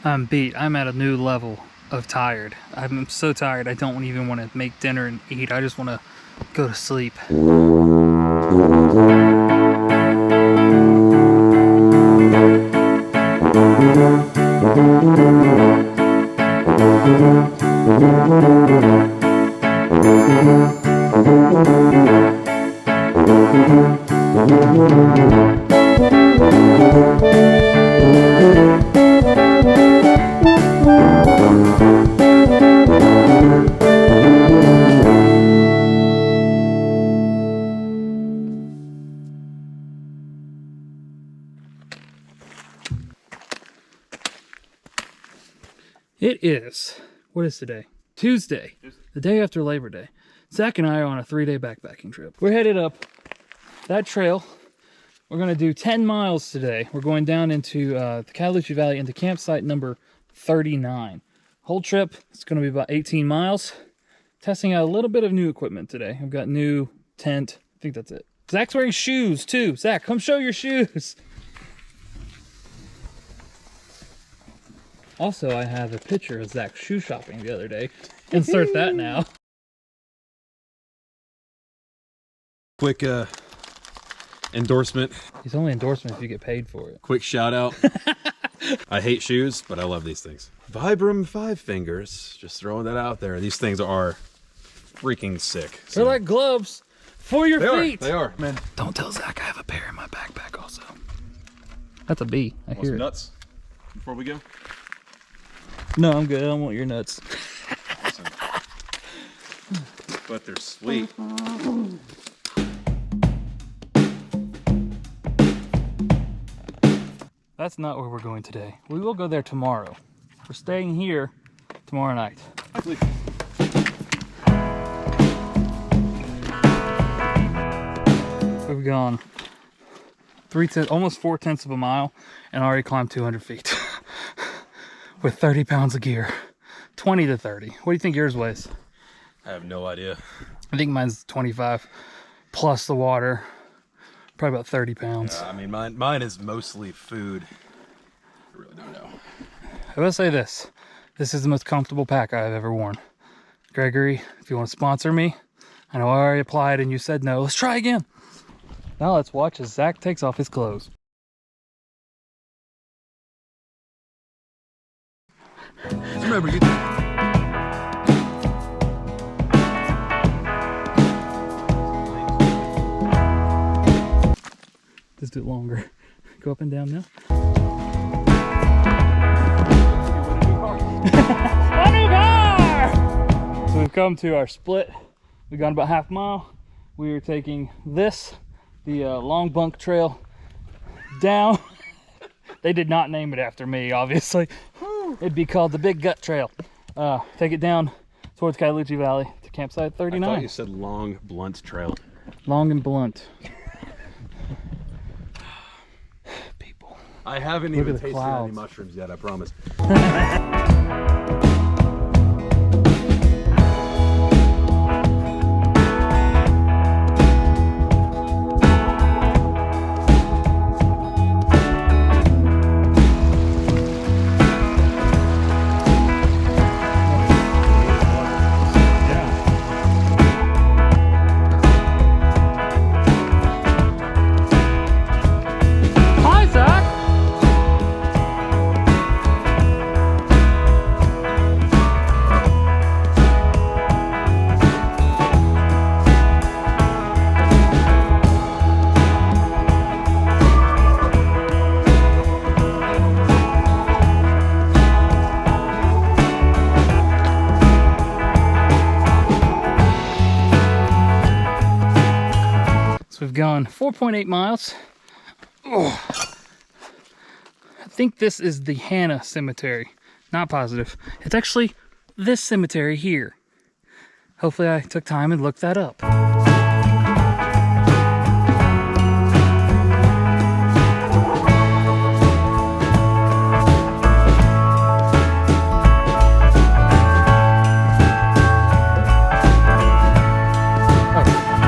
I'm beat. I'm at a new level of tired. I'm so tired I don't even want to make dinner and eat. I just want to go to sleep. It is, what is today? Tuesday, the day after Labor Day. Zach and I are on a 3-day backpacking trip. We're headed up that trail. We're gonna do 10 miles today. We're going down into the Cataloochee Valley into campsite number 39. Whole trip, it's gonna be about 18 miles. Testing out a little bit of new equipment today. I've got new tent, I think that's it. Zach's wearing shoes too. Zach, come show your shoes. Also, I have a picture of Zach shoe shopping the other day. Insert that now. Quick endorsement. It's only endorsement if you get paid for it. Quick shout out. I hate shoes, but I love these things. Vibram 5 Fingers. Just throwing that out there. These things are freaking sick. They're like gloves for your feet. They are, man. Don't tell Zach I have a pair in my backpack also. That's a bee. I hear it. Nuts before we go? No, I'm good. I don't want your nuts. Awesome. But they're sweet. That's not where we're going today. We will go there tomorrow. We're staying here tomorrow night. We've gone almost 4/10 of a mile and already climbed 200 feet with 30 pounds of gear. 20 to 30. What do you think yours weighs? I have no idea. I think mine's 25 plus the water. Probably about 30 pounds. I mean, mine is mostly food. I really don't know. I will say this. This is the most comfortable pack I've ever worn. Gregory, if you want to sponsor me, I know I already applied and you said no. Let's try again. Now let's watch as Zach takes off his clothes. Just remember, you... Let's do it longer. Go up and down now. A new car! So we've come to our split. We've gone about half mile. We are taking this, the long bunk trail, down. They did not name it after me, obviously. It'd be called the Big Gut Trail. Take it down towards Cataloochee Valley to campsite 39. I thought you said long, blunt trail. Long and blunt. I haven't even tasted any mushrooms yet, I promise. We've gone 4.8 miles. Oh. I think this is the Hannah Cemetery. Not positive. It's actually this cemetery here. Hopefully I took time and looked that up.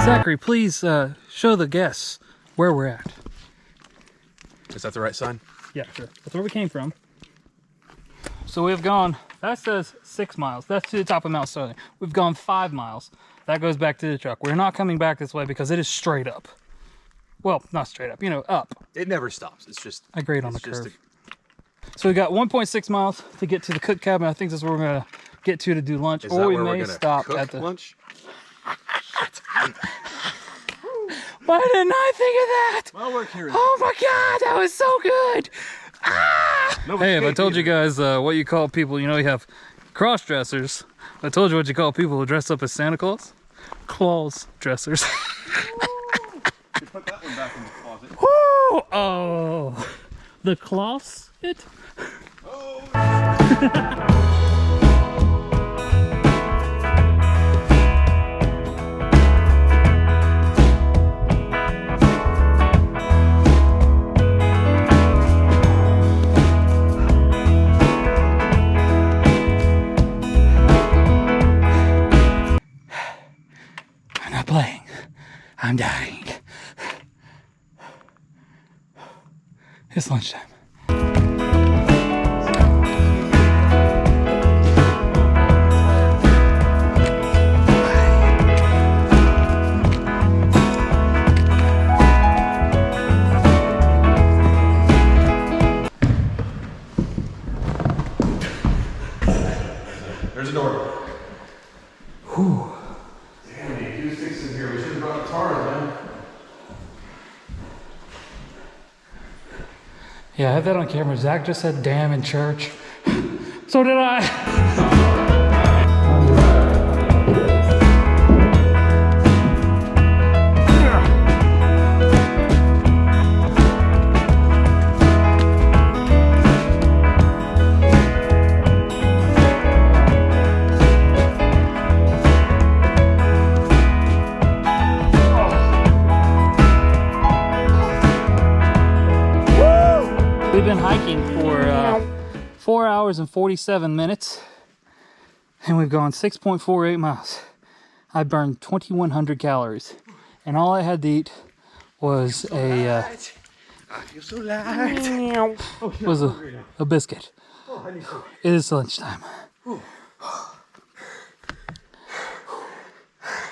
Zachary, please show the guests where we're at. Is that the right sign? Yeah, sure. That's where we came from. So we've gone, that says 6 miles. That's to the top of Mount Sterling. We've gone 5 miles. That goes back to the truck. We're not coming back this way because it is straight up. Well, not straight up, you know, up. It never stops. It's just... I grade on the curve. So we got 1.6 miles to get to the cook cabin. I think this is where we're going to get to do lunch. Is or that we where may we're gonna stop cook at the lunch? Why didn't I think of that? Well, we're here. Oh my god, that was so good! Ah! Hey, if I told you guys what you call people, you know, you have cross dressers. I told you what you call people who dress up as Santa Claus. Claus dressers. You put that one back in the closet. Woo! Oh, the closet. Oh. I'm not playing. I'm dying. It's lunchtime. There's a door. Whew. Damn, you do sticks in here. We should have brought guitars, man. Yeah, I have that on camera. Zach just said damn in church. So did I. We've been hiking for 4 hours and 47 minutes, and we've gone 6.48 miles. I burned 2,100 calories, and all I had to eat was I feel so light. a biscuit. It is lunchtime. All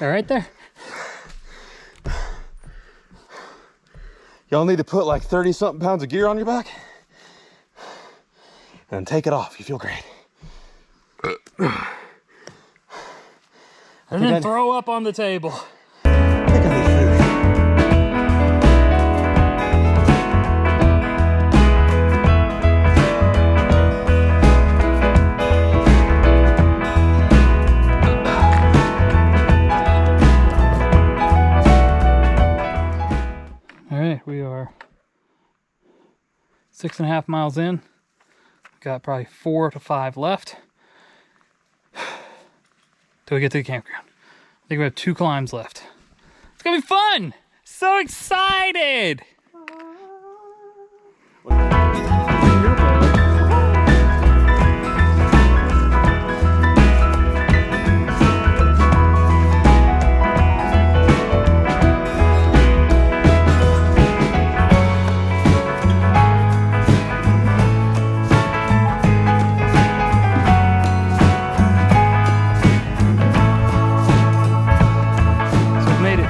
right there. Y'all need to put like 30-something pounds of gear on your back and take it off. You feel great. I didn't throw up on the table. I think I need food. All right, we are 6.5 miles in. Got probably 4 to 5 left till we get to the campground. I think we have 2 climbs left. It's gonna be fun! So excited!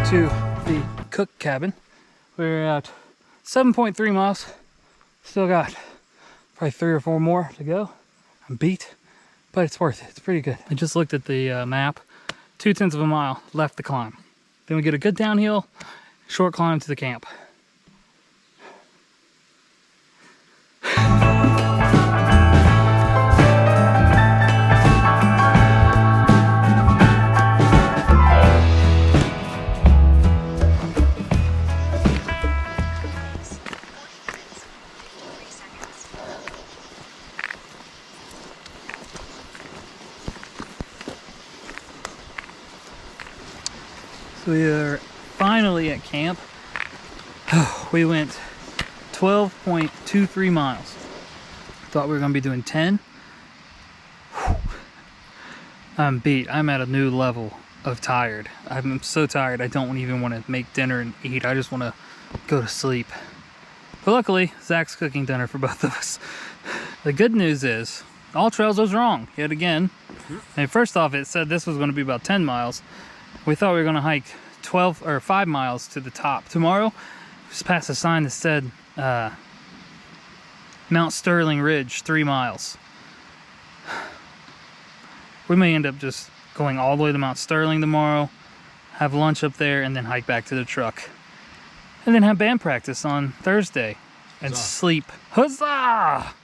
To the cook cabin. We're at 7.3 miles. Still got probably 3 or 4 more to go. I'm beat, but it's worth it. It's pretty good. I just looked at the map. 0.2 of a mile left to climb. Then we get a good downhill, short climb to the camp. We are finally at camp. We went 12.23 miles. Thought we were gonna be doing 10. I'm beat. I'm at a new level of tired. I'm so tired I don't even want to make dinner and eat. I just want to go to sleep. But luckily, Zach's cooking dinner for both of us. The good news is All Trails was wrong yet again. And first off, it said this was going to be about 10 miles. We thought we were going to hike 12 or 5 miles to the top. Tomorrow, just passed a sign that said Mount Sterling Ridge, 3 miles. We may end up just going all the way to Mount Sterling tomorrow, have lunch up there, and then hike back to the truck. And then have band practice on Thursday and sleep. Huzzah!